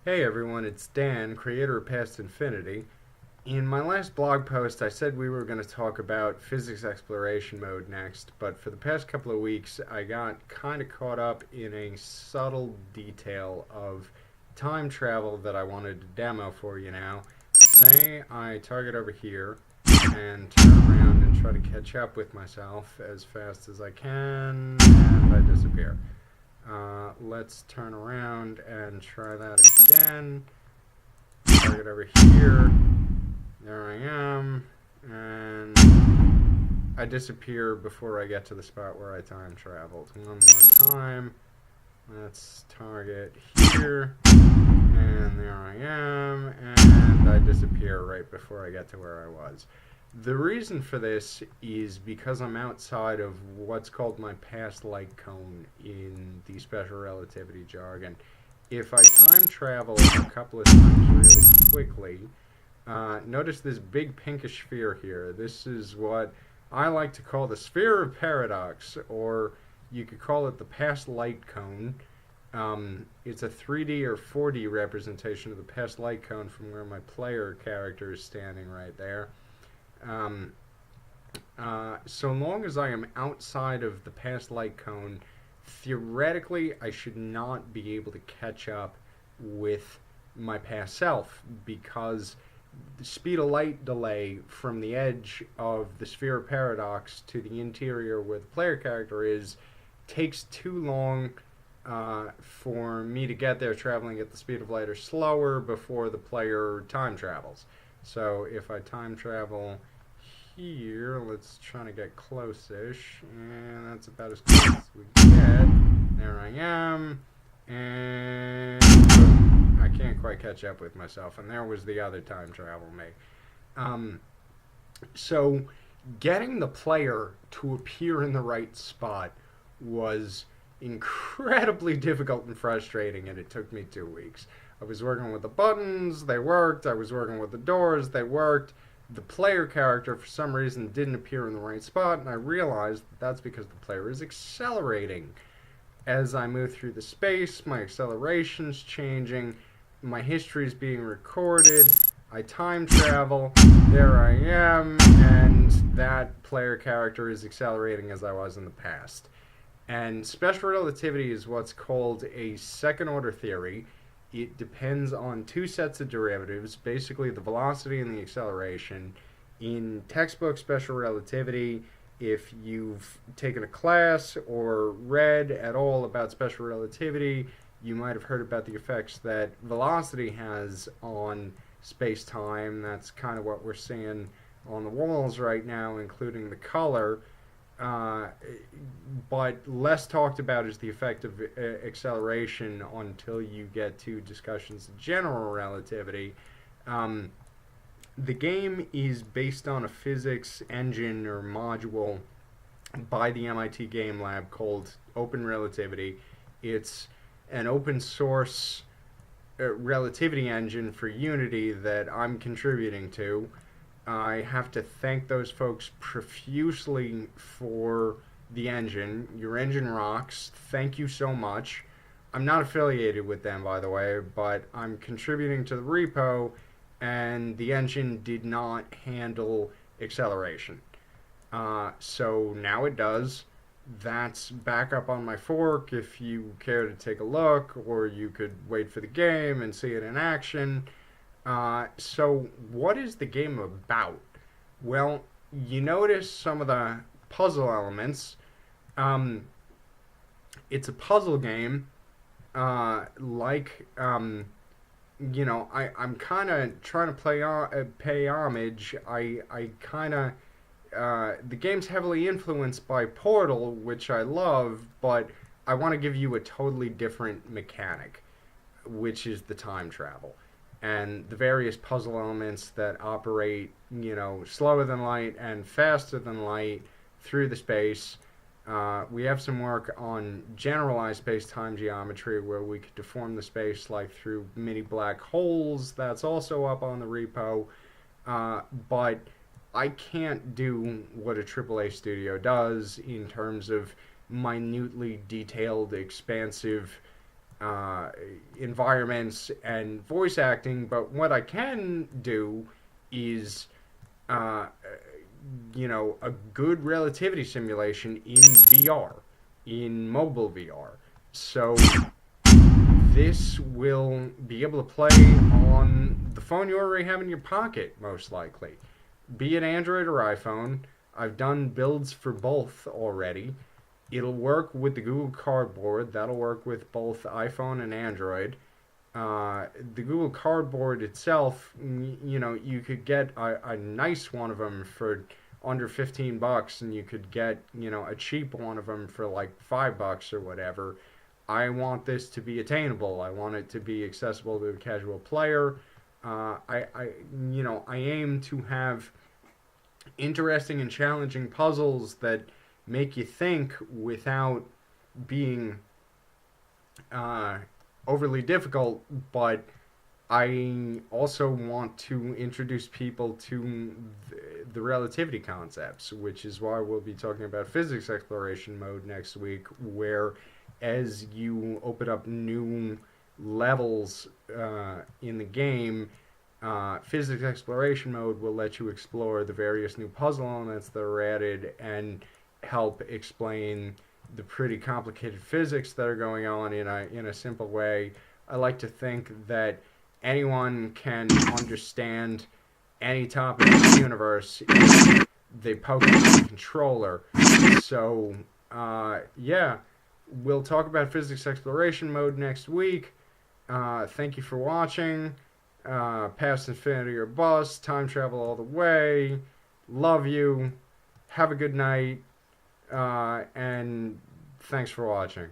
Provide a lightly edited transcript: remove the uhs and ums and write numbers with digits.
Hey everyone, it's Dan, creator of Past Infinity. In my last blog post, I said we were going to talk about physics exploration mode next, but for the past couple of weeks, I got kind of caught up in a subtle detail of time travel that I wanted to demo for you now. Say I target over here and turn around and try to catch up with myself as fast as I can, and I disappear. Let's turn around and try that again. Target over here. There I am. And I disappear before I get to the spot where I time traveled. One more time. Let's target here. And there I am. And I disappear right before I get to where I was. The reason for this is because I'm outside of what's called my past light cone in the special relativity jargon. If I time travel a couple of times really quickly, notice this big pinkish sphere here. This is what I like to call the sphere of paradox, or you could call it the past light cone. It's a 3D or 4D representation of the past light cone from where my player character is standing right there. So long as I am outside of the past light cone, theoretically I should not be able to catch up with my past self, because the speed of light delay from the edge of the sphere of paradox to the interior where the player character is takes too long for me to get there traveling at the speed of light or slower before the player time travels. So if I time travel here, let's try to get close-ish, and that's about as close as we get. There I am, and boom, I can't quite catch up with myself, and there was the other time travel me. So getting the player to appear in the right spot was incredibly difficult and frustrating, and it took me 2 weeks. I was working with the buttons, they worked. I was working with the doors, they worked. The player character, for some reason, didn't appear in the right spot, and I realized that's because the player is accelerating. As I move through the space, my acceleration's changing, my history is being recorded, I time travel, there I am, and that player character is accelerating as I was in the past. And special relativity is what's called a second-order theory. It depends on two sets of derivatives, basically the velocity and the acceleration. In textbook special relativity, if you've taken a class or read at all about special relativity, you might have heard about the effects that velocity has on space-time. That's kind of what we're seeing on the walls right now, including the color. But less talked about is the effect of acceleration until you get to discussions of general relativity. The game is based on a physics engine or module by the MIT Game Lab called Open Relativity. It's an open source relativity engine for Unity that I'm contributing to. I have to thank those folks profusely for the engine. Your engine rocks. Thank you so much. I'm not affiliated with them, by the way, but I'm contributing to the repo, and the engine did not handle acceleration. So now it does. That's back up on my fork if you care to take a look, or you could wait for the game and see it in action. So what is the game about? Well, you notice some of the puzzle elements. It's a puzzle game, I'm kind of trying to pay homage. The game's heavily influenced by Portal, which I love, but I want to give you a totally different mechanic, which is the time travel. And the various puzzle elements that operate, slower than light and faster than light through the space. We have some work on generalized space-time geometry where we could deform the space like through mini black holes. That's also up on the repo. But I can't do what a AAA studio does in terms of minutely detailed, expansive uh, environments and voice acting, but what I can do is, uh, a good relativity simulation in VR, in mobile VR. So this will be able to play on the phone you already have in your pocket, most likely, be it Android or iPhone. I've done builds for both already. It'll work with the Google Cardboard. That'll work with both iPhone and Android. The Google Cardboard itself, you could get a nice one of them for under $15, and you could get, a cheap one of them for like $5 or whatever. I want this to be attainable. I want it to be accessible to a casual player. I aim to have interesting and challenging puzzles that make you think without being uh, overly difficult, but I also want to introduce people to the relativity concepts, which is why we'll be talking about physics exploration mode next week, where as you open up new levels in the game, physics exploration mode will let you explore the various new puzzle elements that are added and help explain the pretty complicated physics that are going on in a simple way. I like to think that anyone can understand any topic in the universe if they poke the controller. So, yeah, we'll talk about physics exploration mode next week. Thank you for watching. Past infinity or bust. Time travel all the way. Love you. Have a good night. And thanks for watching.